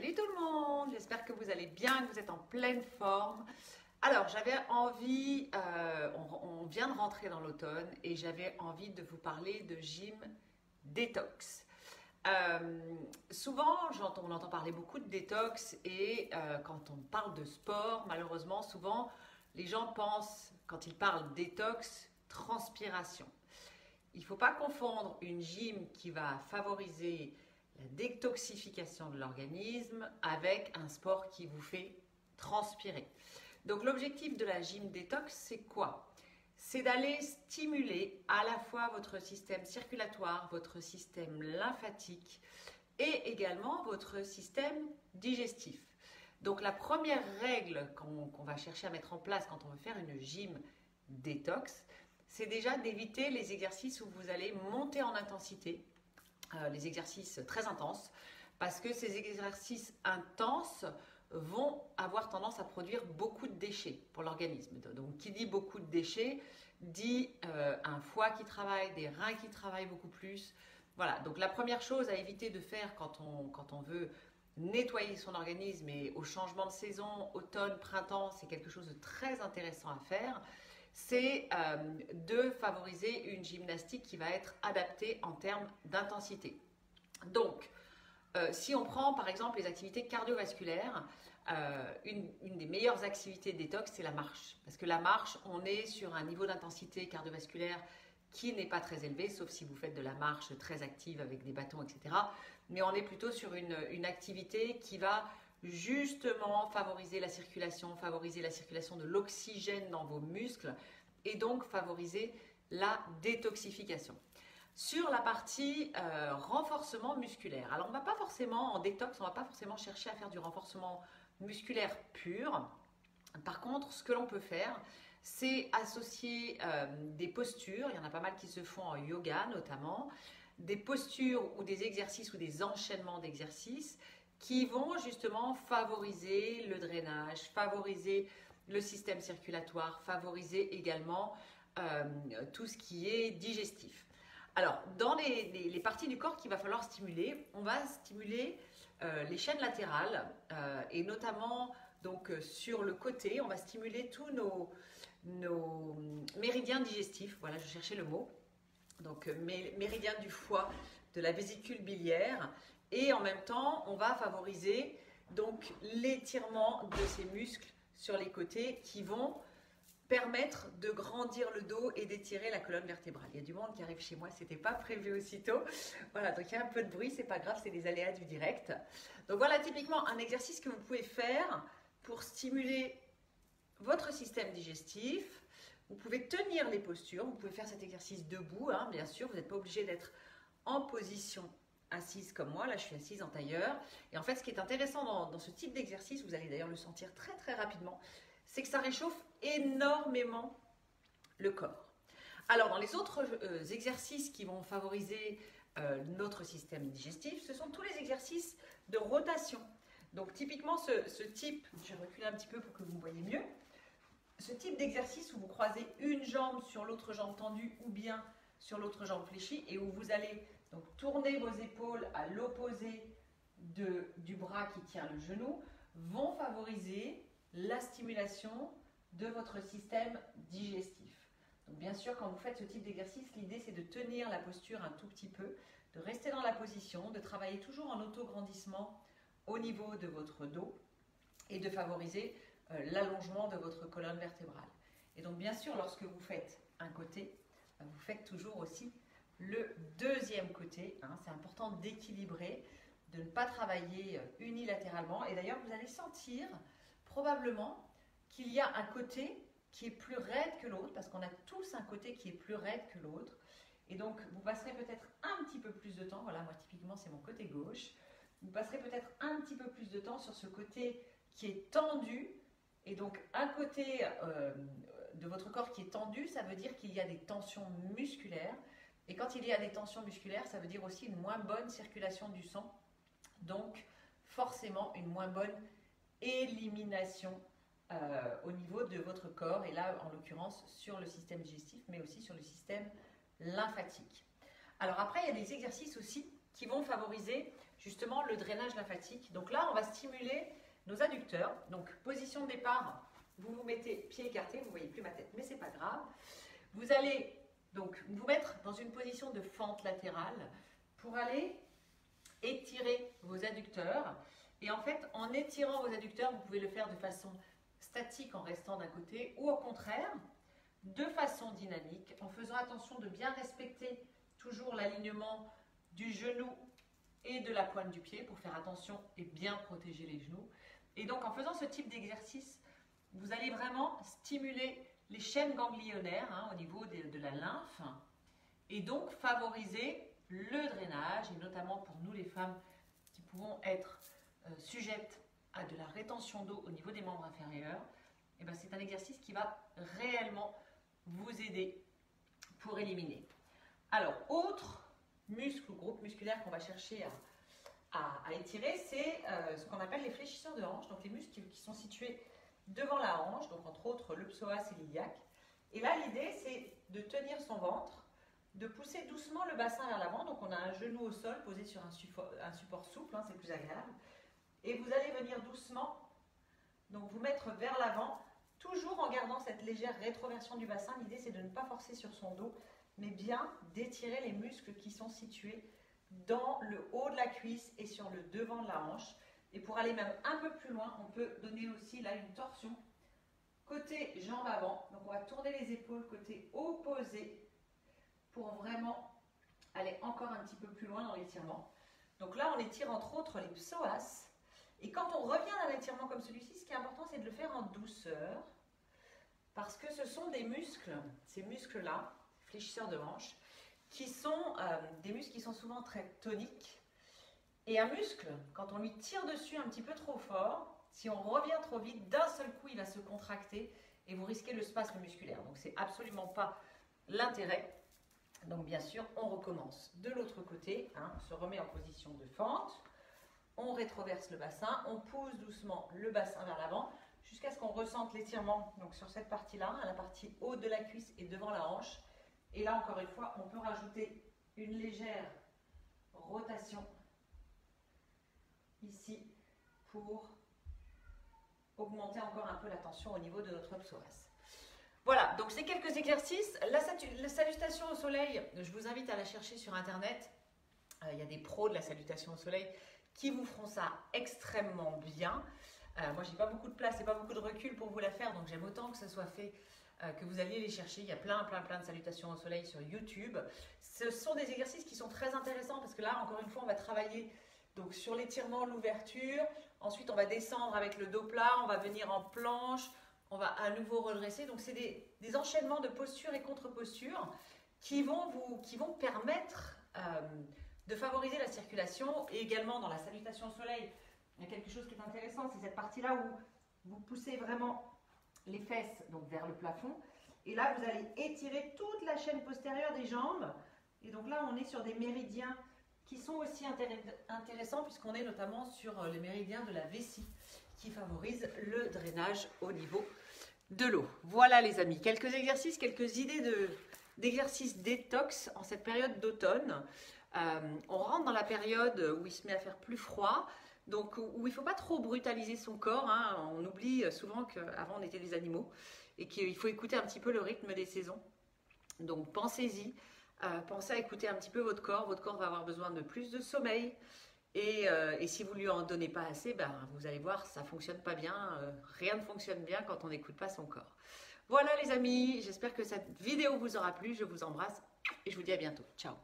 Salut tout le monde, j'espère que vous allez bien, que vous êtes en pleine forme. Alors j'avais envie, on vient de rentrer dans l'automne et j'avais envie de vous parler de gym détox. Souvent on entend parler beaucoup de détox et quand on parle de sport, malheureusement souvent les gens pensent, quand ils parlent détox, transpiration. Il ne faut pas confondre une gym qui va favoriser la détoxification de l'organisme avec un sport qui vous fait transpirer. Donc l'objectif de la gym détox, c'est quoi? C'est d'aller stimuler à la fois votre système circulatoire, votre système lymphatique et également votre système digestif. Donc la première règle qu'on va chercher à mettre en place quand on veut faire une gym détox, c'est déjà d'éviter les exercices où vous allez monter en intensité, les exercices très intenses, parce que ces exercices intenses vont avoir tendance à produire beaucoup de déchets pour l'organisme. Donc qui dit beaucoup de déchets, dit un foie qui travaille, des reins qui travaillent beaucoup plus. Voilà, donc la première chose à éviter de faire quand on veut nettoyer son organisme, et au changement de saison, automne, printemps, c'est quelque chose de très intéressant à faire, c'est de favoriser une gymnastique qui va être adaptée en termes d'intensité. Donc, si on prend par exemple les activités cardiovasculaires, une des meilleures activités de détox, c'est la marche. Parce que la marche, on est sur un niveau d'intensité cardiovasculaire qui n'est pas très élevé, sauf si vous faites de la marche très active avec des bâtons, etc. Mais on est plutôt sur une activité qui va justement favoriser la circulation de l'oxygène dans vos muscles et donc favoriser la détoxification. Sur la partie renforcement musculaire, alors on va pas forcément en détox, on va pas forcément chercher à faire du renforcement musculaire pur. Par contre, ce que l'on peut faire, c'est associer des postures, il y en a pas mal qui se font en yoga notamment, des postures ou des exercices ou des enchaînements d'exercices qui vont justement favoriser le drainage, favoriser le système circulatoire, favoriser également tout ce qui est digestif. Alors, dans les parties du corps qu'il va falloir stimuler, on va stimuler les chaînes latérales et notamment donc, sur le côté, on va stimuler tous nos méridiens digestifs. Voilà, je cherchais le mot. Donc, méridiens du foie, de la vésicule biliaire. Et en même temps, on va favoriser donc l'étirement de ces muscles sur les côtés qui vont permettre de grandir le dos et d'étirer la colonne vertébrale. Il y a du monde qui arrive chez moi, c'était pas prévu aussitôt. Voilà, donc il y a un peu de bruit, c'est pas grave, c'est les aléas du direct. Donc voilà, typiquement un exercice que vous pouvez faire pour stimuler votre système digestif. Vous pouvez tenir les postures, vous pouvez faire cet exercice debout, hein, bien sûr, vous n'êtes pas obligé d'être en position assise comme moi, là je suis assise en tailleur. Et en fait, ce qui est intéressant dans ce type d'exercice, vous allez d'ailleurs le sentir très très rapidement, c'est que ça réchauffe énormément le corps. Alors, dans les autres exercices qui vont favoriser notre système digestif, ce sont tous les exercices de rotation. Donc, typiquement, ce type, je vais reculer un petit peu pour que vous me voyez mieux, ce type d'exercice où vous croisez une jambe sur l'autre jambe tendue ou bien sur l'autre jambe fléchie et où vous allez donc tourner vos épaules à l'opposé du bras qui tient le genou, vont favoriser la stimulation de votre système digestif. Donc bien sûr, quand vous faites ce type d'exercice, l'idée c'est de tenir la posture un tout petit peu, de rester dans la position, de travailler toujours en auto-grandissement au niveau de votre dos et de favoriser l'allongement de votre colonne vertébrale. Et donc bien sûr, lorsque vous faites un côté, vous faites toujours aussi le deuxième côté. Hein. C'est important d'équilibrer, de ne pas travailler unilatéralement. Et d'ailleurs, vous allez sentir probablement qu'il y a un côté qui est plus raide que l'autre, parce qu'on a tous un côté qui est plus raide que l'autre. Et donc, vous passerez peut-être un petit peu plus de temps, voilà, moi typiquement c'est mon côté gauche, vous passerez peut-être un petit peu plus de temps sur ce côté qui est tendu, et donc un côté de votre corps qui est tendu, ça veut dire qu'il y a des tensions musculaires, et quand il y a des tensions musculaires, ça veut dire aussi une moins bonne circulation du sang, donc forcément une moins bonne élimination au niveau de votre corps, et là en l'occurrence sur le système digestif, mais aussi sur le système lymphatique. Alors après, il y a des exercices aussi qui vont favoriser justement le drainage lymphatique. Donc là, on va stimuler nos adducteurs. Donc position de départ, vous vous mettez pied écarté, vous ne voyez plus ma tête, mais ce n'est pas grave. Vous allez donc vous mettre dans une position de fente latérale pour aller étirer vos adducteurs. Et en fait, en étirant vos adducteurs, vous pouvez le faire de façon statique en restant d'un côté ou au contraire, de façon dynamique, en faisant attention de bien respecter toujours l'alignement du genou et de la pointe du pied pour faire attention et bien protéger les genoux. Et donc en faisant ce type d'exercice, vous allez vraiment stimuler les chaînes ganglionnaires au niveau de la lymphe et donc favoriser le drainage, et notamment pour nous les femmes qui pouvons être sujettes à de la rétention d'eau au niveau des membres inférieurs. Et ben c'est un exercice qui va réellement vous aider pour éliminer. Alors, autre muscle ou groupe musculaire qu'on va chercher à étirer, c'est ce qu'on appelle les fléchisseurs de hanche, donc les muscles qui sont situés devant la hanche, donc entre autres le psoas et l'iliaque. Et là, l'idée, c'est de tenir son ventre, de pousser doucement le bassin vers l'avant, donc on a un genou au sol posé sur un support souple, c'est plus agréable. Et vous allez venir doucement, donc vous mettre vers l'avant, toujours en gardant cette légère rétroversion du bassin. L'idée, c'est de ne pas forcer sur son dos, mais bien d'étirer les muscles qui sont situés dans le haut de la cuisse et sur le devant de la hanche. Et pour aller même un peu plus loin, on peut donner aussi là une torsion côté jambe avant. Donc on va tourner les épaules côté opposé pour vraiment aller encore un petit peu plus loin dans l'étirement. Donc là, on étire entre autres les psoas. Et quand on revient d'un étirement comme celui-ci, ce qui est important, c'est de le faire en douceur, parce que ce sont des muscles, ces muscles-là, fléchisseurs de hanche, qui sont des muscles qui sont souvent très toniques. Et un muscle, quand on lui tire dessus un petit peu trop fort, si on revient trop vite, d'un seul coup, il va se contracter et vous risquez le spasme musculaire. Donc, c'est absolument pas l'intérêt. Donc, bien sûr, on recommence de l'autre côté, on se remet en position de fente. On rétroverse le bassin, on pousse doucement le bassin vers l'avant jusqu'à ce qu'on ressente l'étirement donc sur cette partie-là, à la partie haute de la cuisse et devant la hanche. Et là, encore une fois, on peut rajouter une légère rotation ici pour augmenter encore un peu la tension au niveau de notre psoas. Voilà, donc c'est quelques exercices. La salutation au soleil, je vous invite à la chercher sur Internet. Il y a des pros de la salutation au soleil qui vous feront ça extrêmement bien. Moi, j'ai pas beaucoup de place et pas beaucoup de recul pour vous la faire, donc j'aime autant que ce soit fait, que vous alliez les chercher. Il y a plein de salutations au soleil sur YouTube. Ce sont des exercices qui sont très intéressants parce que là, encore une fois, on va travailler donc sur l'étirement, l'ouverture. Ensuite, on va descendre avec le dos plat, on va venir en planche, on va à nouveau redresser. Donc, c'est des enchaînements de postures et contre-postures qui vont permettre de favoriser la circulation. Et également dans la salutation au soleil, il y a quelque chose qui est intéressant, c'est cette partie-là où vous poussez vraiment les fesses donc vers le plafond. Et là, vous allez étirer toute la chaîne postérieure des jambes. Et donc là, on est sur des méridiens qui sont aussi intéressants puisqu'on est notamment sur les méridiens de la vessie qui favorisent le drainage au niveau de l'eau. Voilà les amis, quelques exercices, quelques idées d'exercices détox en cette période d'automne. On rentre dans la période où il se met à faire plus froid, donc où il ne faut pas trop brutaliser son corps. On oublie souvent qu'avant on était des animaux et qu'il faut écouter un petit peu le rythme des saisons. Donc pensez-y, pensez à écouter un petit peu votre corps. Votre corps va avoir besoin de plus de sommeil et si vous ne lui en donnez pas assez, vous allez voir, ça ne fonctionne pas bien. Rien ne fonctionne bien quand on n'écoute pas son corps. Voilà les amis, j'espère que cette vidéo vous aura plu. Je vous embrasse et je vous dis à bientôt. Ciao.